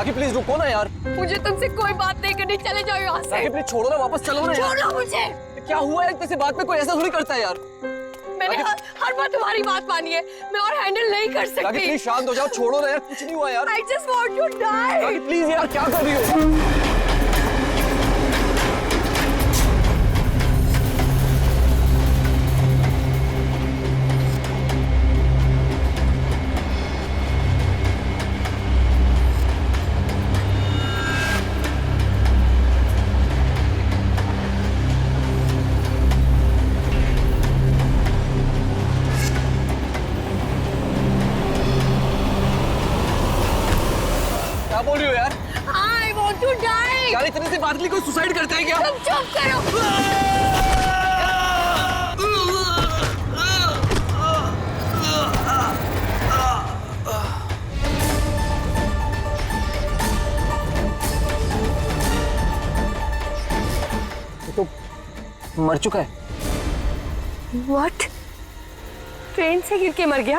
राखी please रुको ना यार। मुझे तुमसे कोई बात नहीं करनी, चले जाओ यहाँ से। राखी प्लीज छोड़ो ना, वापस चलो ना यार। छोड़ो मुझे। क्या हुआ है, किसी बात पे कोई ऐसा थोड़ी करता है यार। मैंने हर बार तुम्हारी बात मानी है, मैं और हैंडल नहीं कर सकती। राखी प्लीज शांत हो जाओ, छोड़ो ना यार, कुछ नहीं हुआ यार। I just want to die। Rakhi please यार, क्या कर रही हो? क्या बोल रही हो यार? I want to die। यार इतने से बात के लिए कोई सुसाइड करता है क्या? तुम चुप करो। ये तो मर चुका है। What? ट्रेन से गिर के मर गया?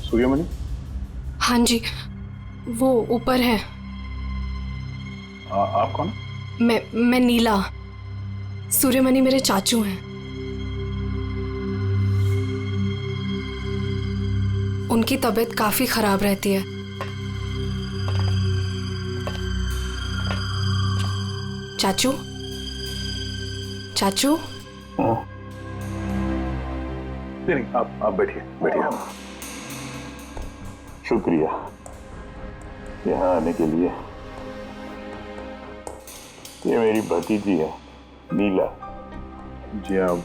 सूर्यमणि? हाँ जी, वो ऊपर है। आप कौन? मैं नीला। सूर्यमणि मेरे चाचू हैं। उनकी तबीयत काफी खराब रहती है। चाचू, चाचू। नहीं, आप बैठिए बैठिए। शुक्रिया यहाँ आने के लिए। ये मेरी भतीजी है नीला। जी हाँ,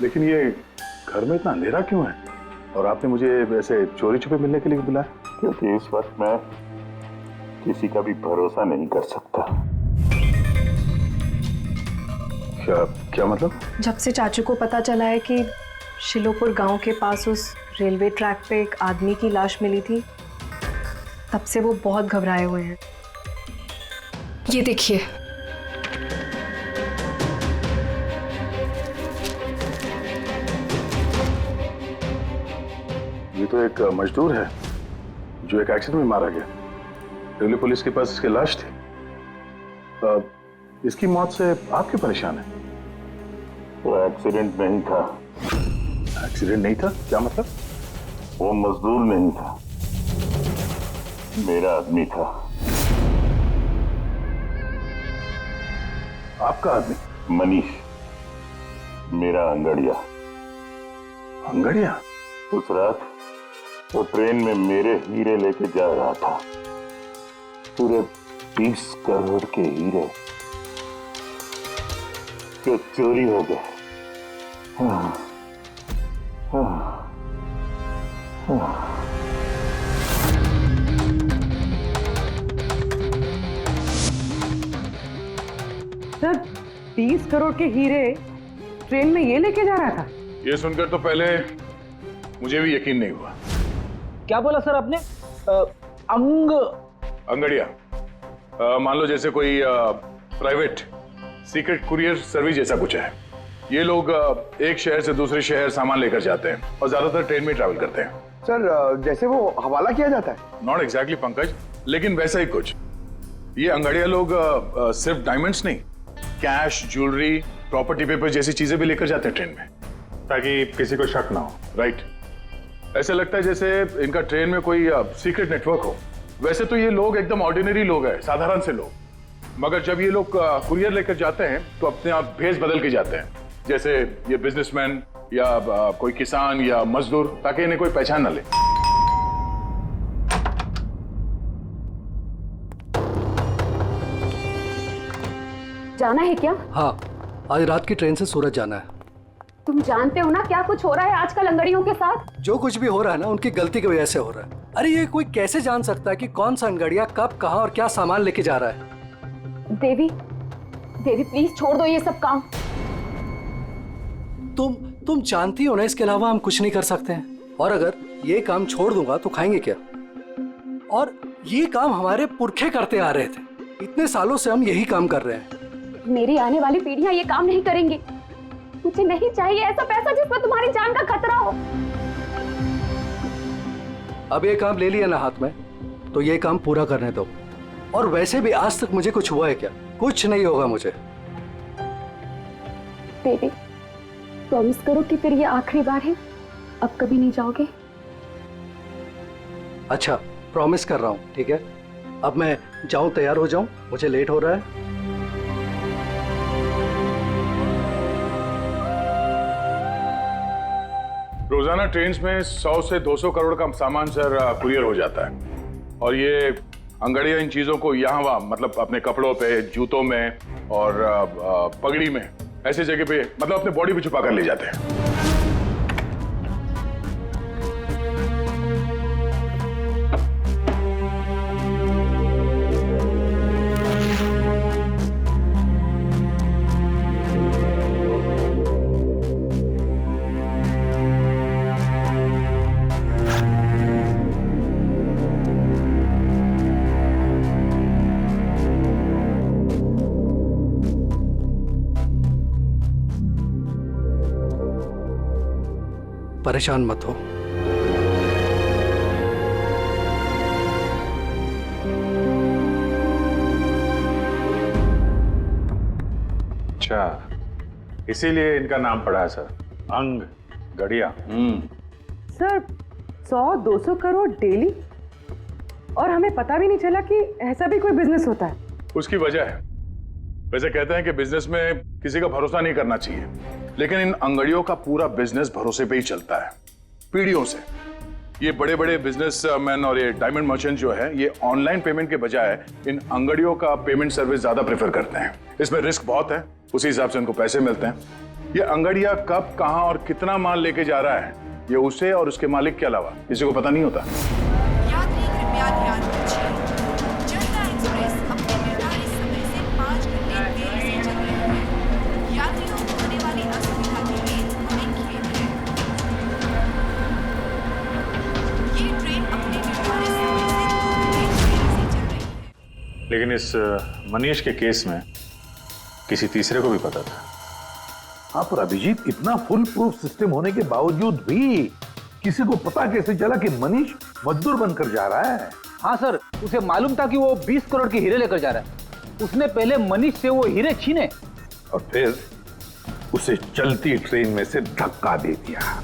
लेकिन ये घर में इतना अंधेरा क्यों है? और आपने मुझे वैसे चोरी छुपे मिलने के लिए बुलाया? क्योंकि इस वक्त मैं किसी का भी भरोसा नहीं कर सकता। क्या मतलब? जब से चाचू को पता चला है कि शिलोपुर गांव के पास उस रेलवे ट्रैक पे एक आदमी की लाश मिली थी, तब से वो बहुत घबराए हुए हैं। ये देखिए। ये तो एक मजदूर है जो एक एक्सीडेंट में मारा गया। रेलवे पुलिस के पास इसकी लाश थी। इसकी मौत से आप क्यों परेशान हैं? वो एक्सीडेंट नहीं था। एक्सीडेंट नहीं था? क्या मतलब? वो मजदूर नहीं था, मेरा आदमी था। आपका आदमी? मनीष, मेरा अंगड़िया। अंगड़िया? उस रात वो ट्रेन में मेरे हीरे लेके जा रहा था। पूरे 20 करोड़ के हीरे जो चोरी हो गए। सर, 20 करोड़ के हीरे ट्रेन में ये लेके जा रहा था? ये सुनकर तो पहले मुझे भी यकीन नहीं हुआ। क्या बोला सर आपने? अंगड़िया, मान लो जैसे कोई प्राइवेट सीक्रेट कुरियर सर्विस जैसा कुछ है। ये लोग एक शहर से दूसरे शहर सामान लेकर जाते हैं और ज्यादातर ट्रेन में ट्रैवल करते हैं। सर, जैसे वो हवाला किया जाता है? नॉट एग्जैक्टली पंकज, लेकिन वैसा ही कुछ। ये अंगड़िया लोग सिर्फ डायमंड्स नहीं, कैश, ज्वेलरी, प्रॉपर्टी पेपर जैसी चीजें भी लेकर जाते हैं ट्रेन में, ताकि किसी को शक ना हो। राइट? ऐसा लगता है जैसे इनका ट्रेन में कोई सीक्रेट नेटवर्क हो। वैसे तो ये लोग एकदम ऑर्डिनरी लोग हैं, साधारण से लोग, मगर जब ये लोग कुरियर लेकर जाते हैं तो अपने आप भेस बदल के जाते हैं, जैसे ये बिजनेसमैन या कोई किसान या मजदूर, ताकि इन्हें कोई पहचान ना ले। जाना है क्या? हाँ, आज रात की ट्रेन से सूरत जाना है। तुम जानते हो ना क्या कुछ हो रहा है आजकल अंगड़ियों के साथ? जो कुछ भी हो रहा है ना उनकी गलती की वजह से हो रहा है। अरे ये कोई कैसे जान सकता है कि कौन सा अंगड़िया कब कहाँ और क्या सामान लेके जा रहा है? देवी, देवी प्लीज छोड़ दो ये सब काम। तुम जानती हो ना, इसके अलावा हम कुछ नहीं कर सकते हैं। और अगर ये काम छोड़ दूंगा तो खाएंगे क्या? और ये काम हमारे पुरखे करते आ रहे थे, इतने सालों से हम यही काम कर रहे हैं। मेरी आने वाली पीढ़ियां ये काम नहीं करेंगी। मुझे नहीं चाहिए ऐसा पैसा जिसमें तुम्हारी जान का खतरा हो। अब ये काम ले लिया ना हाथ में, तो ये काम पूरा करने दो। और वैसे भी आज तक मुझे कुछ हुआ है क्या? कुछ नहीं होगा मुझे। देवी, प्रॉमिस करो कि फिर ये आखिरी बार है, अब कभी नहीं जाओगे। अच्छा, प्रॉमिस कर रहा हूँ, ठीक है? अब मैं जाऊं, तैयार हो जाऊं, मुझे लेट हो रहा है। रोजाना ट्रेन में 100 से 200 करोड़ का सामान सर कुरियर हो जाता है। और ये अंगड़िया इन चीजों को यहाँ वहाँ, मतलब अपने कपड़ों पे, जूतों में और पगड़ी में, ऐसी जगह पे, मतलब अपने बॉडी पे छुपा कर ले जाते हैं। परेशान मत हो। अच्छा, इसीलिए इनका नाम पड़ा है सर, अंग गड़िया। सर 100-200 करोड़ डेली, और हमें पता भी नहीं चला कि ऐसा भी कोई बिजनेस होता है। उसकी वजह है, वैसे कहते हैं कि बिजनेस में किसी का भरोसा नहीं करना चाहिए, लेकिन इन अंगड़ियों का पूरा बिजनेस भरोसे पे ही चलता है, पीढ़ियों से। ये बड़े बड़े बिजनेसमैन और ये डायमंड मर्चेंट जो है, ये ऑनलाइन पेमेंट के बजाय इन अंगड़ियों का पेमेंट सर्विस ज्यादा प्रेफर करते हैं। इसमें रिस्क बहुत है, उसी हिसाब से उनको पैसे मिलते हैं। ये अंगड़िया कब, कहां और कितना माल लेके जा रहा है, ये उसे और उसके मालिक के अलावा किसी को पता नहीं होता। यात्री कृपया ध्यान दीजिए, जनता एक्सप्रेस अपने निर्धारित समय से 5 घंटे देरी से चल रही है। यात्रियों को होने वाली असुविधा के लिए हमें खेद है। ये ट्रेन अपने निर्धारित समय से 2 घंटे देरी से चल रही है। लेकिन इस मनीष के केस में किसी तीसरे को भी पता था। हाँ, पर अभिजीत, इतना फुल प्रूफ सिस्टम होने के बावजूद भी किसी को पता कैसे चला कि मनीष मजदूर बनकर जा रहा है? हाँ सर, उसे मालूम था कि वो 20 करोड़ के हीरे लेकर जा रहा है। उसने पहले मनीष से वो हीरे छीने और फिर उसे चलती ट्रेन में से धक्का दे दिया।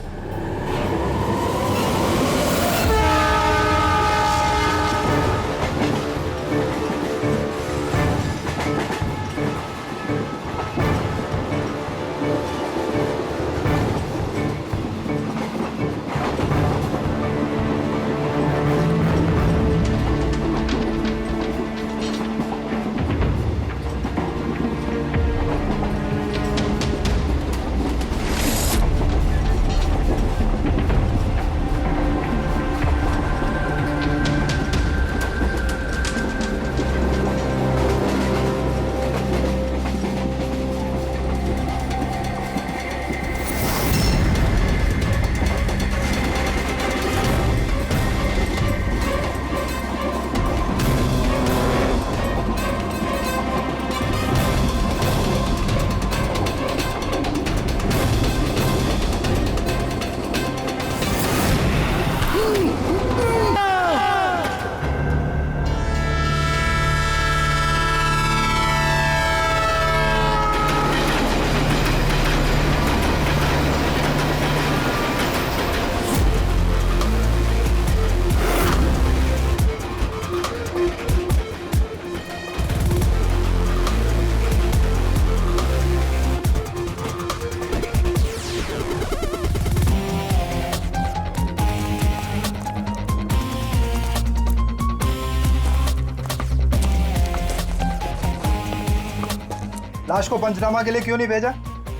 लाश को पंचनामा के लिए क्यों नहीं भेजा?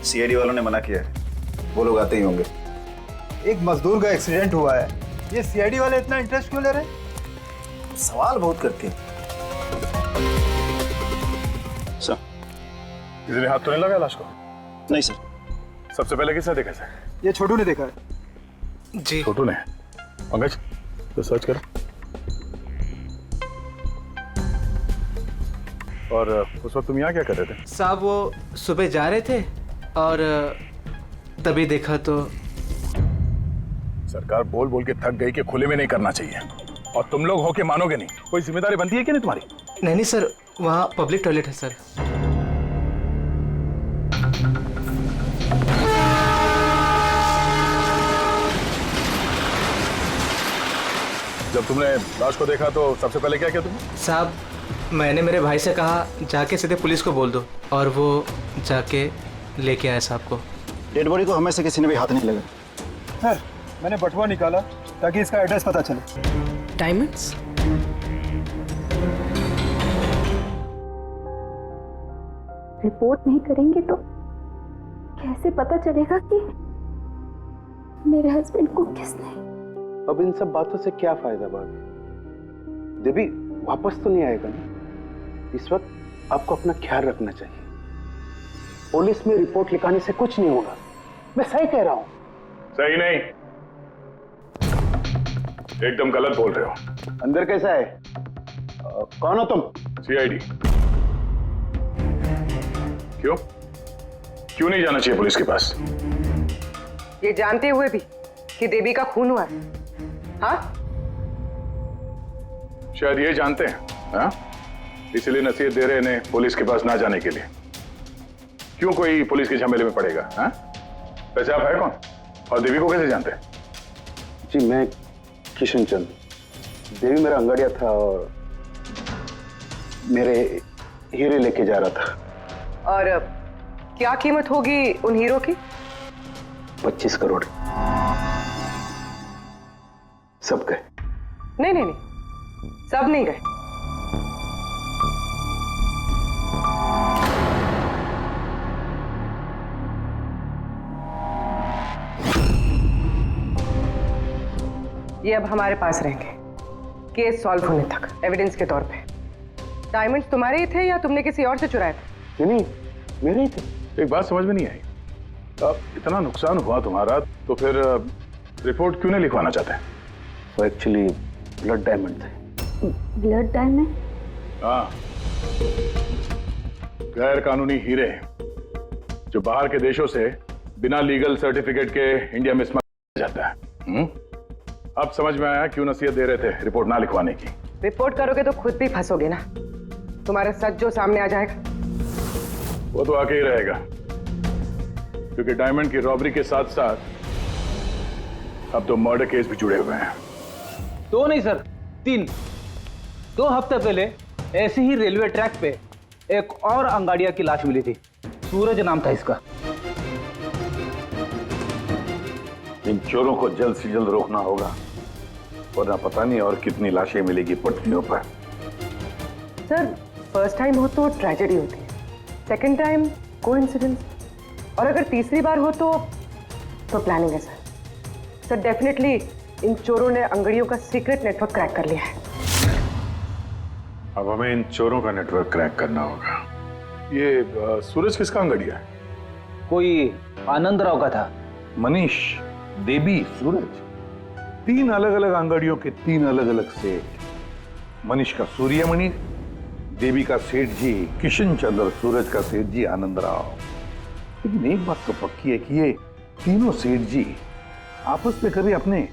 सीआईडी वालों ने मना किया है। वो लोग आते ही होंगे। एक मजदूर का एक्सीडेंट हुआ है, ये सीआईडी वाले इतना इंटरेस्ट क्यों ले रहे हैं? सवाल बहुत करते हैं। सर, किसी ने हाथ तो नहीं लगाया लाश को? नहीं सर। सबसे पहले किसने देखा सर? ये छोटू ने देखा है। जी छोटू ने। पंकज, तो सर्च करो। और उस वक्त तुम यहाँ क्या कर रहे थे? साहब वो सुबह जा रहे थे और तभी देखा तो। सरकार बोल बोल के थक गई कि खुले में नहीं करना चाहिए, और तुम लोग हो के मानोगे नहीं। कोई जिम्मेदारी बनती है कि नहीं तुम्हारी? नहीं सर, वहाँ पब्लिक टॉयलेट है सर। जब तुमने लाश को देखा तो सबसे पहले क्या किया तुमने? साहब मैंने मेरे भाई से कहा जाके सीधे पुलिस को बोल दो, और वो जाके लेके आया साहब को। डेड बॉडी को हमें से किसी ने भी हाथ नहीं लगा। सर, मैंने बटुआ निकाला ताकि इसका एड्रेस पता चले। डायमंड्स? रिपोर्ट नहीं करेंगे तो कैसे पता चलेगा कि मेरे हस्बैंड को किसने? अब इन सब बातों से क्या फायदा भाभी? देवी वापस तो नहीं आएगा ना। इस वक्त आपको अपना ख्याल रखना चाहिए। पुलिस में रिपोर्ट लिखाने से कुछ नहीं होगा। मैं सही कह रहा हूं। सही नहीं, एकदम गलत बोल रहे हो। अंदर कैसा है? कौन हो तुम? सीआईडी। क्यों क्यों नहीं जाना चाहिए पुलिस के पास? ये जानते हुए भी कि देवी का खून हुआ है? हाँ? शायद ये जानते हैं, हाँ? इसलिए नसीहत दे रहे हैं इन्हें पुलिस के पास ना जाने के लिए। क्यों कोई पुलिस के झमेले में पड़ेगा? हाँ? वैसे आप है कौन और देवी को कैसे जानते हैं? जी मैं किशन चंद। देवी मेरा अंगड़िया था और मेरे हीरे लेके जा रहा था। और क्या कीमत होगी उन हीरो की? 25 करोड़। सब गए? नहीं नहीं नहीं, सब नहीं गए। ये अब हमारे पास रहेंगे केस सॉल्व होने तक, एविडेंस के तौर पे। डायमंड्स तुम्हारे ही थे या तुमने किसी और से चुराए थे? नहीं, मेरे ही थे। एक बात समझ में नहीं आई, अब इतना नुकसान हुआ तुम्हारा तो फिर रिपोर्ट क्यों नहीं लिखवाना चाहते? वो एक्चुअली ब्लड डायमंड थे। Blood diamond? हाँ, गैर कानूनी हीरे जो बाहर के देशों से बिना लीगल सर्टिफिकेट के इंडिया में स्मगल जाता है। अब समझ में आया क्यों नसीहत दे रहे थे रिपोर्ट ना लिखवाने की। रिपोर्ट करोगे तो खुद भी फंसोगे ना। तुम्हारा सच जो सामने आ जाएगा वो तो आके ही रहेगा, क्योंकि डायमंड की रॉबरी के साथ साथ अब तो मर्डर केस भी जुड़े हुए हैं। 2 नहीं सर, 3। 2 हफ्ते पहले ऐसे ही रेलवे ट्रैक पे एक और अंगाड़िया की लाश मिली थी। सूरज नाम था इसका। इन चोरों को जल्द से जल्द रोकना होगा, वरना पता नहीं और कितनी लाशें मिलेगी पटरियों पर। सर, फर्स्ट टाइम हो तो ट्रेजेडी होती है, सेकंड टाइम कोइंसिडेंस, और अगर तीसरी बार हो तो प्लानिंग है सर। सर डेफिनेटली इन चोरों ने अंगड़ियों का सीक्रेट नेटवर्क क्रैक कर लिया है। अब हमें इन चोरों का नेटवर्क क्रैक करना होगा। ये सूरज किसका अंगड़िया है? कोई आनंद राव का था। मनीष, देवी, सूरज, 3 अलग अलग अंगड़ियों के 3 अलग अलग सेठ। मनीष का सूर्यमणि, देवी का सेठ जी किशन चंद्र और सूरज का सेठ जी आनंद राव। लेकिन एक बात तो पक्की है कि ये तीनों सेठ जी आपस में कभी अपने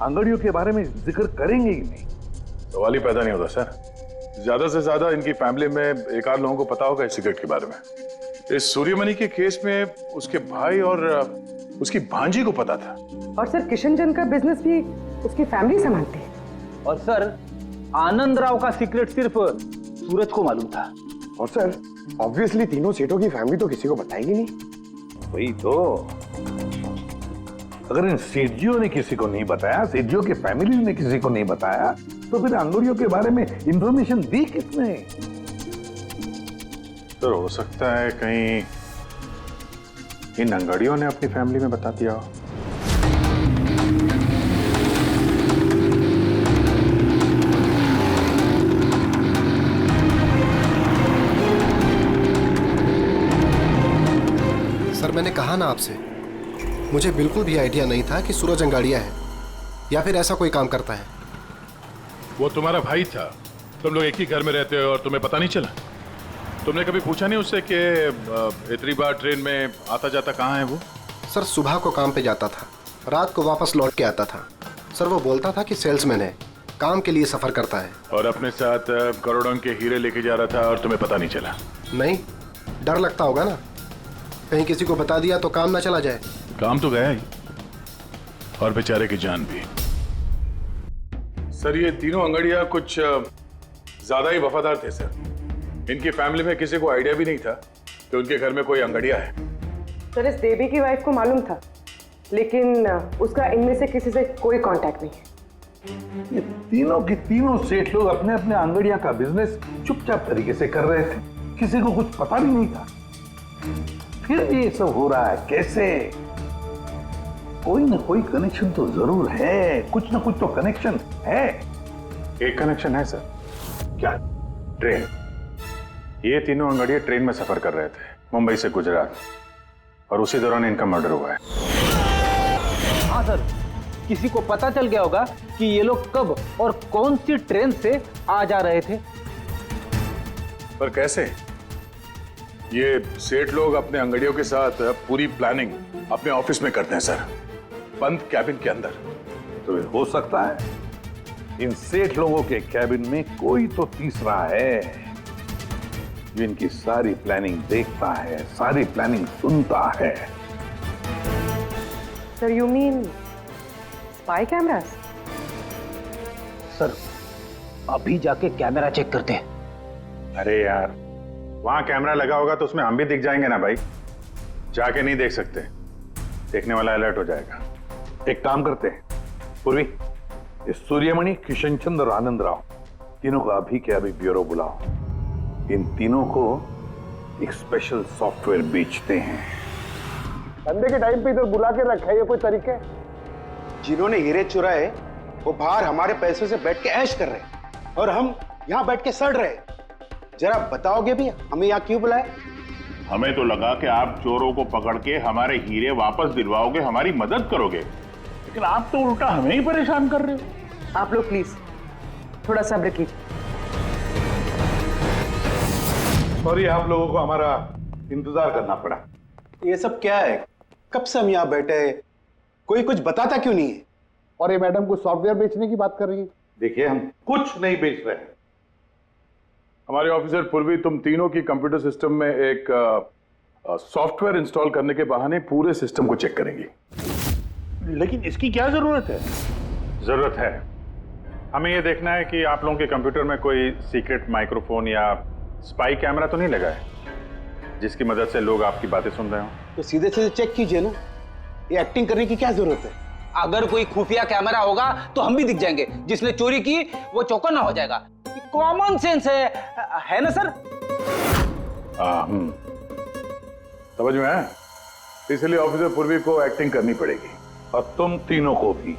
अंगड़ियों के बारे में जिक्र करेंगे ही नहीं। सवाल ही पैदा नहीं होता सर। ज्यादा से ज्यादा इनकी फैमिली में एक आध लोगों को पता होगा इस सिगरेट के बारे में। इस सूर्यमणि के केस में उसके भाई और उसकी भांजी को पता था। और सर किशन चंद का बिजनेस भी उसकी फैमिली संभालती है। और सर आनंद राव का सीक्रेट सिर्फ सूरज को मालूम था। और सर ऑब्वियसली तीनों सेठों की फैमिली तो किसी को बताएगी नहीं। वही तो, अगर इन सेठियों ने किसी को नहीं बताया, सेठियों की फैमिली ने किसी को नहीं बताया, तो फिर अंगड़ियों के बारे में इंफॉर्मेशन दी किसने? सर हो सकता है कहीं इन अंगड़ियों ने अपनी फैमिली में बता दिया हो। सर मैंने कहा ना आपसे, मुझे बिल्कुल भी आइडिया नहीं था कि सूरज अंगाड़िया है या फिर ऐसा कोई काम करता है। वो तुम्हारा भाई था, तुम लोग एक ही घर में रहते हो और तुम्हें पता नहीं चला? तुमने कभी पूछा नहीं उससे कि इतनी बार ट्रेन में आता जाता कहाँ है वो? सर सुबह को काम पे जाता था, रात को वापस लौट के आता था। सर वो बोलता था कि सेल्समैन है, काम के लिए सफर करता है। और अपने साथ करोड़ों के हीरे लेके जा रहा था और तुम्हें पता नहीं चला? नहीं, डर लगता होगा ना, कहीं किसी को बता दिया तो काम ना चला जाए। काम तो गया ही, और बेचारे की जान भी। सर ये तीनों अंगड़िया कुछ ज्यादा ही वफादार थे सर। इनकी फैमिली में किसी को आइडिया भी नहीं था कि उनके घर में कोई अंगड़िया है। सर इस देवी की वाइफ को मालूम था, लेकिन उसका इनमें से किसी से कोई कांटेक्ट नहीं है। ये तीनों की तीनों सेठ लोग अपने अपने अंगड़िया का बिजनेस चुपचाप तरीके से कर रहे थे, किसी को कुछ पता भी नहीं था। फिर ये सब हो रहा है कैसे? कोई ना कोई कनेक्शन तो जरूर है, कुछ ना कुछ तो कनेक्शन है। एक कनेक्शन है सर। क्या? ट्रेन। ये तीनों अंगड़िया ट्रेन में सफर कर रहे थे मुंबई से गुजरात, और उसी दौरान इनका मर्डर हुआ है। हाँ सर, किसी को पता चल गया होगा कि ये लोग कब और कौन सी ट्रेन से आ जा रहे थे। पर कैसे? ये सेठ लोग अपने अंगड़ियों के साथ पूरी प्लानिंग अपने ऑफिस में करते हैं सर, बंद कैबिन के अंदर। तो हो सकता है इन सेठ लोगों के कैबिन में कोई तो तीसरा है जो इनकी सारी प्लानिंग देखता है, सारी प्लानिंग सुनता है। Sir you mean spy cameras? Sir अभी जाके कैमरा चेक करते हैं। अरे यार, वहां कैमरा लगा होगा तो उसमें हम भी दिख जाएंगे ना भाई। जाके नहीं देख सकते, देखने वाला अलर्ट हो जाएगा। एक काम करते हैं पूर्वी, इस सूर्यमणि, किशन चंद्र और आनंद राव तीनों को अभी के अभी ब्यूरो बुलाओ। इन तीनों को एक स्पेशल सॉफ्टवेयर बेचते हैं। धंधे के टाइम पे इधर बुला के रखा है, ये कोई तरीका है? जिन्होंने हीरे चुराए वो बाहर हमारे पैसों से बैठ के ऐश कर रहे हैं और हम यहाँ बैठ के सड़ रहे हैं। जरा बताओगे भी हमें यहाँ क्यों बुलाया? हमें तो लगा कि आप चोरों को पकड़ के हमारे हीरे वापस दिलवाओगे, हमारी मदद करोगे, लेकिन आप तो उल्टा हमें ही परेशान कर रहे हो। आप लोग प्लीज थोड़ा सब्र कीजिए। सॉरी, आप लोगों को हमारा इंतजार करना पड़ा। ये सब क्या है? कब से हम यहाँ बैठे हैं, कोई कुछ बताता क्यों नहीं है? और ये मैडम को सॉफ्टवेयर बेचने की बात कर रही है। देखिए, हम कुछ नहीं बेच रहे हैं। हमारे ऑफिसर पूर्वी तुम तीनों की कंप्यूटर सिस्टम में एक सॉफ्टवेयर इंस्टॉल करने के बहाने पूरे सिस्टम को चेक करेंगी। लेकिन इसकी क्या जरूरत है? जरूरत है, हमें यह देखना है कि आप लोगों के कंप्यूटर में कोई सीक्रेट माइक्रोफोन या स्पाई कैमरा तो नहीं लगा है जिसकी मदद से लोग आपकी बातें सुन रहे हो। तो सीधे सीधे चेक कीजिए ना, ये एक्टिंग करने की क्या जरूरत है? अगर कोई खुफिया कैमरा होगा तो हम भी दिख जाएंगे, जिसने चोरी की वो चौकन्ना हो जाएगा। कॉमन सेंस है ना सर? समझ में आया? इसलिए ऑफिसर पूर्वी को एक्टिंग करनी पड़ेगी, और तुम तीनों को भी।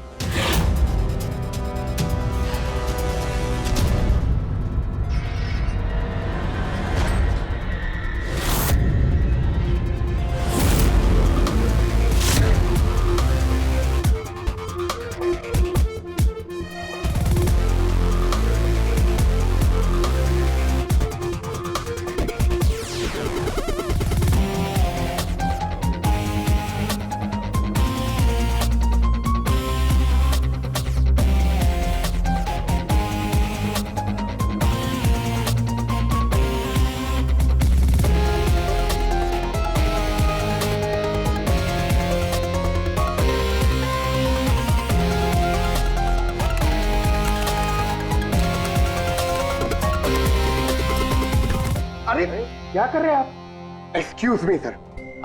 क्या कर रहे हैं आप? एक्सक्यूज मी सर,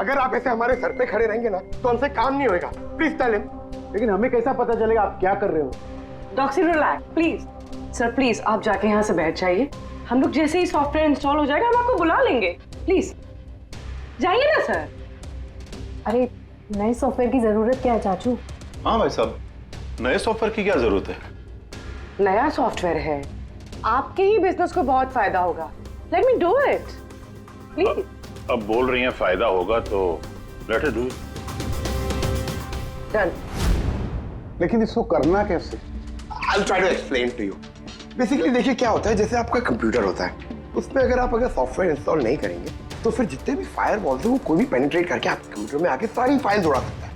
अगर आप ऐसे हमारे सर पे खड़े रहेंगे ना तो हमसे काम नहीं होएगा। Please tell him. लेकिन हमें कैसा पता चलेगा आप क्या कर रहे हो? Doctor relax please. Sir please आप जाके यहाँ से बैठ जाइए, हम लोग जैसे ही सॉफ्टवेयर इंस्टॉल हो जाएगा हम आपको बुला लेंगे। प्लीज जाइए ना सर। अरे नए सॉफ्टवेयर की जरूरत क्या है चाचू? हाँ भाई साहब, नए सॉफ्टवेयर की क्या जरूरत है? नया सॉफ्टवेयर है, आपके ही बिजनेस को बहुत फायदा होगा। Let me do it please. अब बोल रही हैं फायदा होगा तो let us do it. Done. लेकिन इसको करना कैसे? I'll try to explain to you. Basically देखिए क्या होता है, जैसे आपका कंप्यूटर होता है, उसमें अगर सॉफ्टवेयर इंस्टॉल नहीं करेंगे तो फिर जितने भी फायरवॉल्स हैं वो कोई भी पेनिट्रेट करके आपके कंप्यूटर में आके सारी फाइल्स उड़ा सकता है।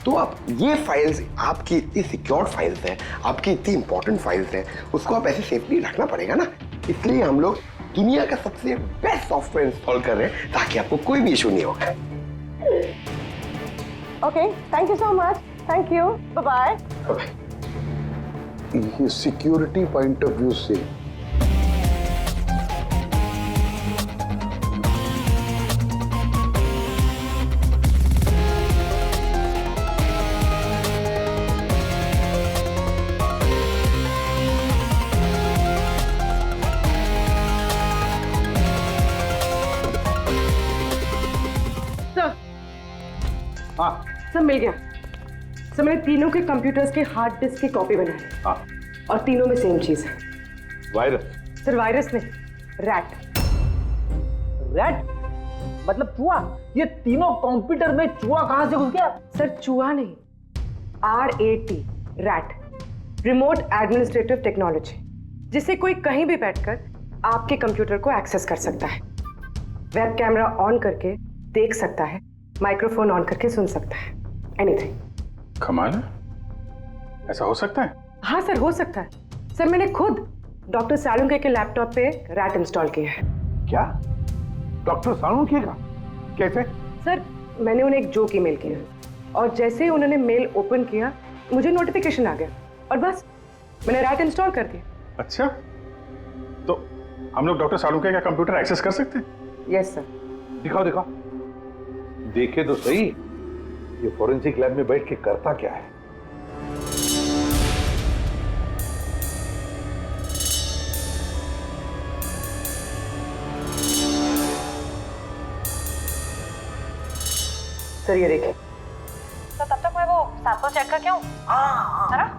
तो आप ये फाइल्स, आपकी इतनी सिक्योर्ड फाइल्स हैं, आपकी इतनी इंपॉर्टेंट फाइल्स हैं, उसको आप ऐसे सेफली रखना पड़ेगा ना। इसलिए हम लोग दुनिया का सबसे बेस्ट सॉफ्टवेयर इंस्टॉल कर रहे हैं ताकि आपको कोई भी इशू नहीं होगा। Okay, thank you so much. Thank you, bye bye. ये सिक्योरिटी पॉइंट ऑफ व्यू से सब मिल गया। सर मैंने तीनों के कंप्यूटर्स के हार्ड डिस्क की कॉपी बनाई। हाँ। और तीनों में सेम चीज है। वायरस? सर वायरस नहीं, रैट। रैट मतलब चूहा? ये तीनों कंप्यूटर में चूहा कहां से घुस गया? सर चूहा नहीं, RAT, rat, remote administrative technology, जिससे कोई कहीं भी बैठकर आपके कंप्यूटर को एक्सेस कर सकता है, वेब कैमरा ऑन करके देख सकता है, माइक्रोफोन ऑन करके सुन सकता है, एनीथिंग। कमाल है, ऐसा हो सकता है? हाँ सर, हो सकता है। सर मैंने खुद डॉक्टर सालुंके के लैपटॉप पे रैट इंस्टॉल किया है। क्या? डॉक्टर सालुंके का? कैसे? सर मैंने उन्हें एक जोक ईमेल किया और जैसे ही उन्होंने मेल ओपन किया मुझे नोटिफिकेशन आ गया और बस मैंने रैट इंस्टॉल कर दिया। अच्छा, तो हम लोग डॉक्टर सालुंके का कंप्यूटर एक्सेस कर सकते हैं? Yes sir. दिखाओ दिखाओ, देखे तो सही ये फॉरेंसिक लैब में बैठ के करता क्या है। सर ये देखिए। तो तब तक मैं वो सैंपल चेक करके आऊं? है ना?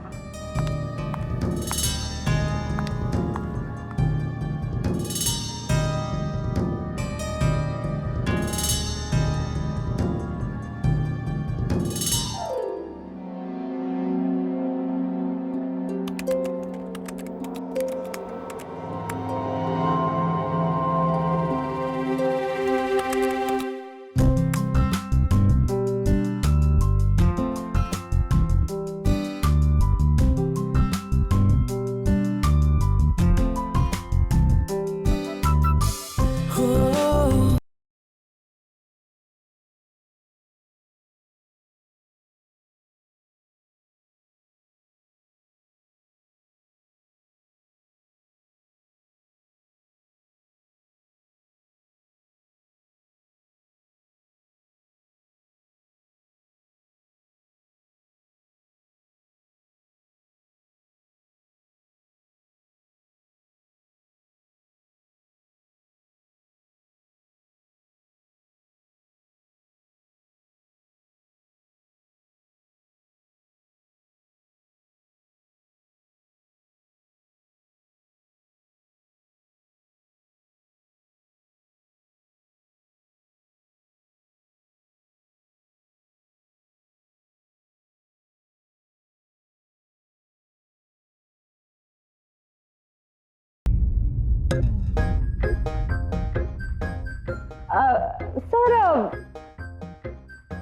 Sir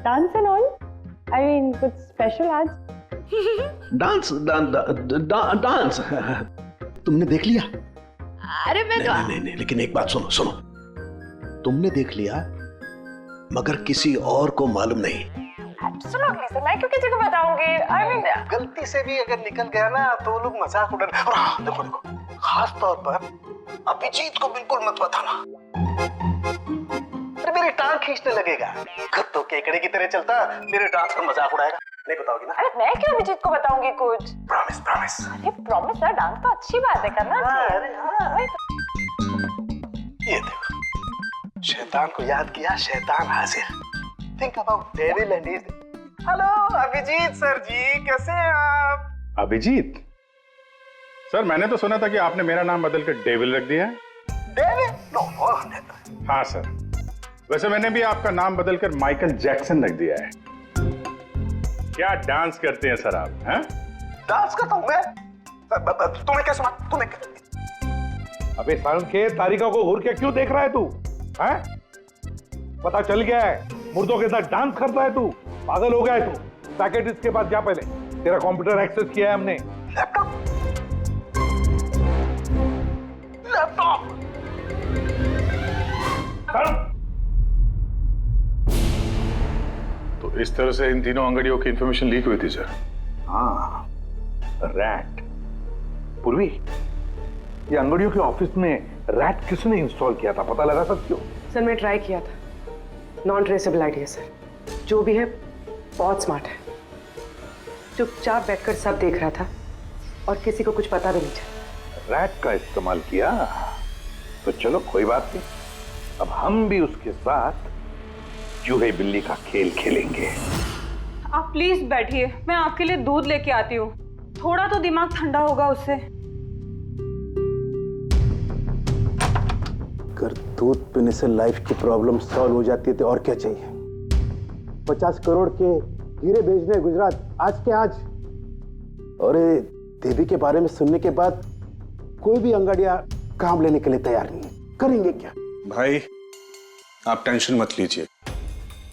dance and all, I mean कुछ स्पेशल आज? डांस डांस तुमने देख लिया? अरे मैं तो नहीं, लेकिन एक बात सुनो सुनो, तुमने देख लिया मगर किसी और को मालूम नहीं। एब्सोल्युटली सर, मैं क्यों किसी को बताऊंगी? आई मीन गलती से भी अगर निकल गया ना तो वो लोग मजाक उड़ा। और हाँ, देखो देखो, खास तौर पर अभिजीत को बिल्कुल मत बताना, अरे मेरी टांग खींचने लगेगा। तो केकड़े की तरह चलता मेरे डांस पर मजाक उड़ाएगा। नहीं बताओगी ना? अरे मैं क्यों अभिजीत को बताऊंगी कुछ? Promise promise. अरे प्रॉमिस सर, डांस तो अच्छी बात है, करना चाहिए। ये देखो, शैतान को याद किया, शैतान हाजिर। Think about devil and his. Hello Abhijeet sir ji, कैसे हैं आप? अभिजीत सर, मैंने तो सुना था कि आपने मेरा नाम बदल कर डेविल रख दिया है। डेविल? नो। हाँ सर, वैसे मैंने भी आपका नाम बदलकर माइकल जैक्सन रख दिया है। क्या डांस करते हैं सर आप? हैं? डांस करता हूँ मैं? तुम्हें क्या सुना? तुम्हें क्या? अबे सांखे, तारिका को घूर के क्यों देख रहा है तू? हैं? पता चल गया है, मुर्दों के साथ डांस करता है तू। पागल हो गया है तू। साइकियाट्रिस्ट के पास जा पहले। तेरा कंप्यूटर एक्सेस किया है हमने। लैपटॉप। तो इस तरह से इन तीनों अंगड़ियों की इंफॉर्मेशन लीक हुई थी सर। हाँ, रैट। पूर्वी, ये अंगड़ियों के ऑफिस में रैट किसने इंस्टॉल किया था, पता लगा सकते हो? सर मैं ट्राई किया था। नॉन ट्रेसेबल आईडी है सर। जो भी है बहुत स्मार्ट है। चुपचाप बैठकर सब देख रहा था और किसी को कुछ पता भी नहीं चला। रैट का इस्तेमाल किया तो चलो कोई बात नहीं, अब हम भी उसके साथ चूहे बिल्ली का खेल खेलेंगे। आप प्लीज बैठिए, मैं आपके लिए दूध लेके आती हूँ। थोड़ा तो दिमाग ठंडा होगा उससे। अगर दूध पीने से लाइफ की प्रॉब्लम सॉल्व हो जाती है तो और क्या चाहिए? 50 करोड़ के हीरे भेजने गुजरात आज के आज। और देवी के बारे में सुनने के बाद कोई भी अंगाड़िया काम लेने के लिए तैयार नहीं है। करेंगे क्या? भाई आप टेंशन मत लीजिए,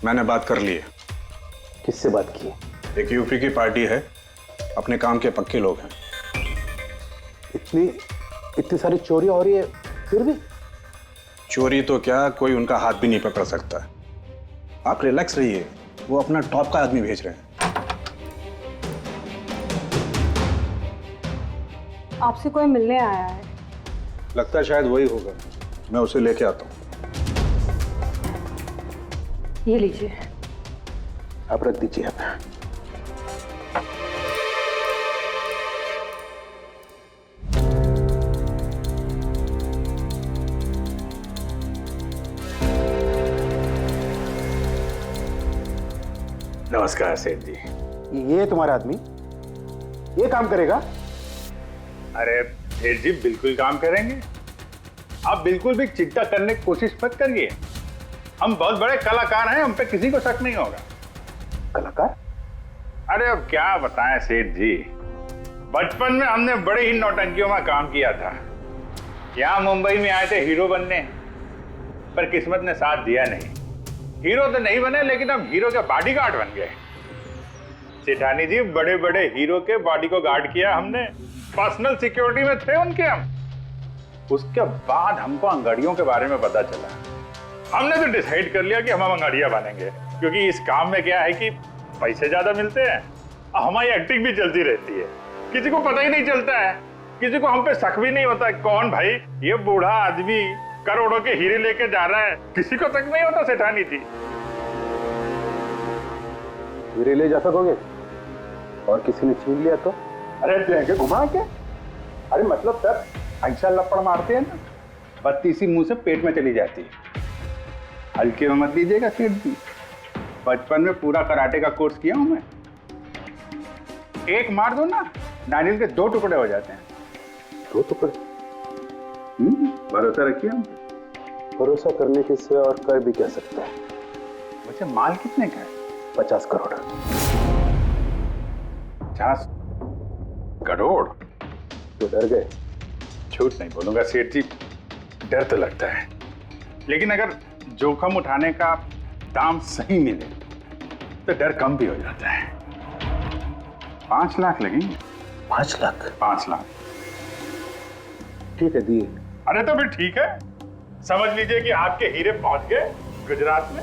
मैंने बात कर ली है। किससे बात की? एक यूपी की पार्टी है, अपने काम के पक्के लोग हैं। इतनी सारी चोरी हो रही है फिर भी? चोरी तो क्या, कोई उनका हाथ भी नहीं पकड़ सकता है। आप रिलैक्स रहिए, वो अपना टॉप का आदमी भेज रहे हैं। आपसे कोई मिलने आया है। लगता है शायद वही होगा, मैं उसे लेके आता हूँ। ये लीजिए। आप रख दीजिए। आप नमस्कार सेठ जी। ये तुम्हारा आदमी ये काम करेगा? अरे सेठ जी बिल्कुल काम करेंगे, आप बिल्कुल भी चिंता करने की कोशिश मत करिए। हम बहुत बड़े कलाकार हैं, हम पे किसी को शक नहीं होगा। कलाकार? अरे अब क्या बताएं सेठ जी, बचपन में हमने बड़े ही नौटंकियों में काम किया था। यहाँ मुंबई में आए थे हीरो बनने, पर किस्मत ने साथ दिया नहीं। हीरो तो नहीं बने, लेकिन हम हीरो के बॉडीगार्ड बन गए। सेठानी जी, बड़े बड़े हीरो के बॉडी को गार्ड किया हमने, पर्सनल सिक्योरिटी में थे उनके हम। उसके बाद हमको अंगाड़ियों के बारे में पता चला। हमने तो डिसाइड कर लिया कि हम अंगाड़िया बनेंगे, क्योंकि इस काम में क्या है कि पैसे ज्यादा मिलते हैं और हमारी एक्टिंग भी चलती रहती है। किसी को पता ही नहीं चलता है, किसी को हम पे शक भी नहीं होता। कौन भाई ये बूढ़ा आदमी करोड़ों के हीरे लेके जा रहा है, किसी को शक नहीं होता। सेठानी थी। हीरे ले जा सकोगे और किसी ने छीन लिया तो? अरे लेके घुमा के? अरे मतलब सर ऐसा लपड़ मारते हैं ना, बत्ती सी मुंह से पेट में चली जाती है। हल्के में मत लीजिएगा सेठ जी, बचपन में पूरा कराटे का कोर्स किया हूं मैं। एक मार दो ना, नारियल के 2 टुकड़े हो जाते हैं। 2 टुकड़े? भरोसा रखिए हम। भरोसा करने के सिवा और कर भी कह सकता है। वैसे माल कितने का है? 50 करोड़। 50 करोड़? तो डर गए? झूठ नहीं बोलूंगा सेठ जी, डर तो लगता है, लेकिन अगर जोखिम उठाने का दाम सही मिले तो डर कम भी हो जाता है। 5 लाख लगेंगे। 5 लाख? 5 लाख। ठीक है, दिए। अरे तो फिर ठीक है, समझ लीजिए कि आपके हीरे पहुंच गए गुजरात में।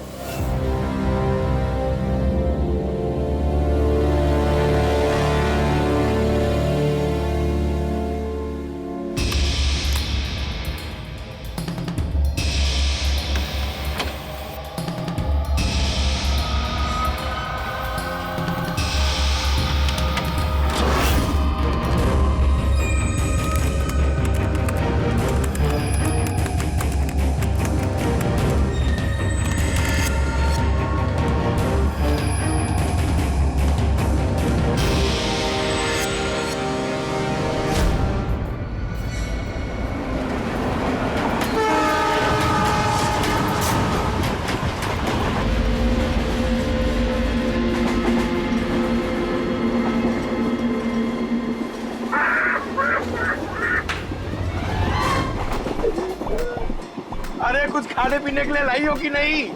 खाने पीने के लिए लाई हो कि नहीं?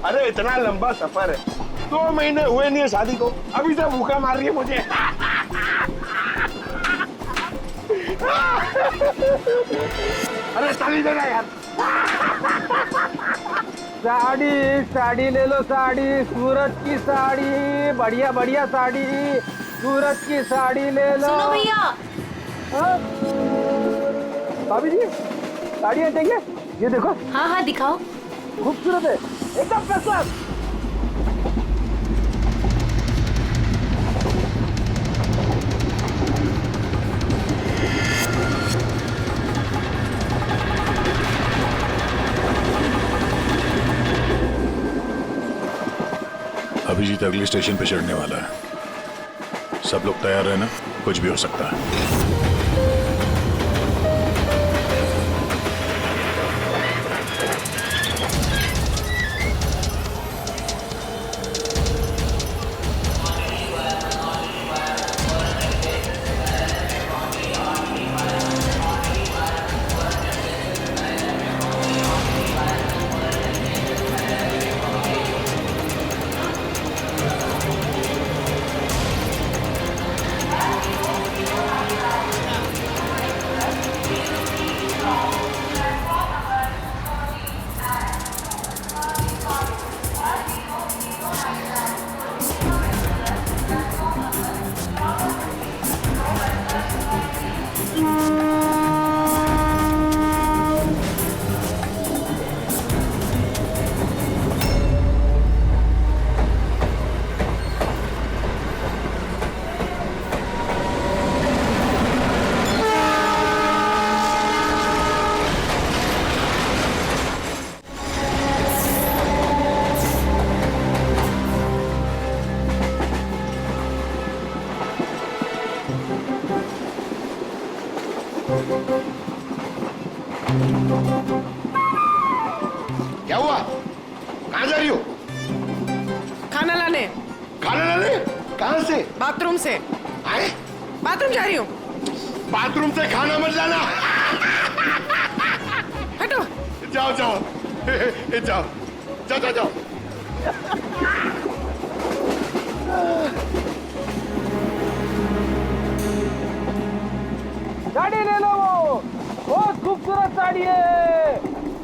अरे इतना लंबा सफर है, 2 महीने हुए नहीं है शादी को, अभी से भूखा मार रही है मुझे। अरे साड़ी देना यार। साड़ी ले लो, साड़ी, सूरज की साड़ी, बढ़िया बढ़िया साड़ी, सूरज की साड़ी ले लो। सुनो भैया। हाँ? भाभी जी साड़ियाँ चाहिए? ये देखो। हाँ हाँ दिखाओ। खूबसूरत है, एकदम फर्स्ट क्लास। अभिजीत अगले स्टेशन पे चढ़ने वाला है, सब लोग तैयार रहना, कुछ भी हो सकता है। क्या हुआ? कहाँ जा रही हो? खाना लाने। खाना लाने? कहाँ से? बाथरूम से। आए? बाथरूम जा रही हूँ। बाथरूम से खाना मत लाना। हटो। जाओ जाओ जाओ जाओ जाओ जाओ। साड़ी ले लो, वो बहुत खूबसूरत साड़ी है,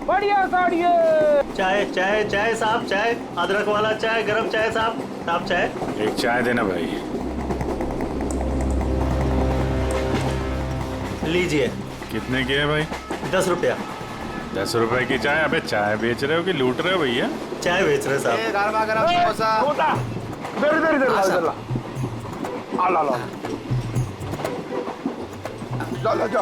बढ़िया साड़ी है। चाय चाय चाय साहब, चाय, अदरक वाला चाय, गरम चाय साहब, साहब चाय। एक चाय देना भाई। लीजिए। कितने की है भाई? 10 रुपया। 10 रुपए की चाय? अबे चाय बेच रहे हो कि लूट रहे हो भैया? चाय बेच रहे साहब।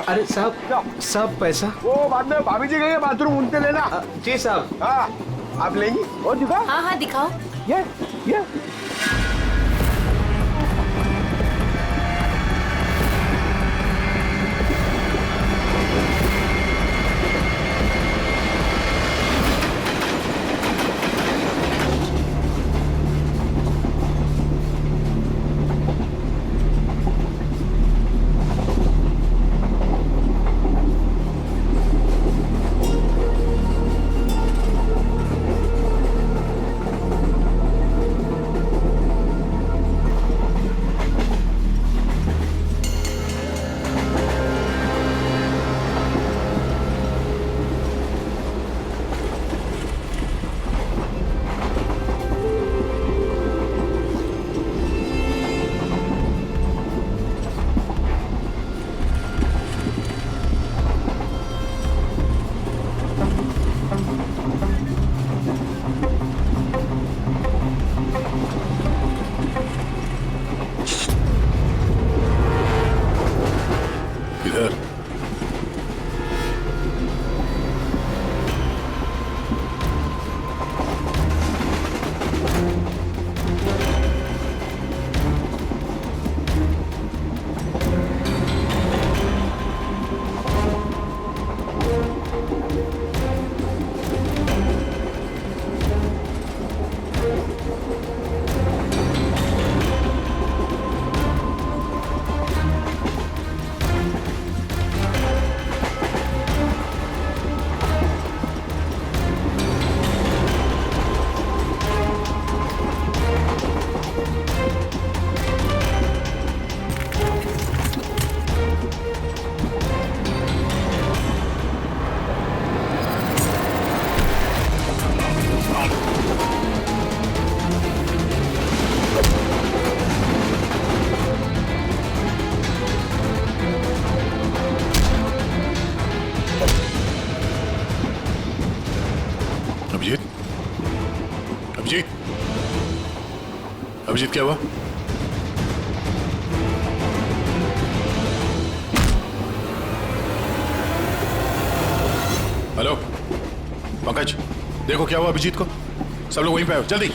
अरे साहब पैसा। वो बाद में भाभी जी गई है बाथरूम, उनसे लेना। जी साहब। हाँ आप लेंगी? और दिखा। हाँ हाँ दिखाओ। ये अभिजीत क्या हुआ? हेलो पंकज, देखो क्या हुआ अभिजीत को। सब लोग वहीं पे आओ जल्दी।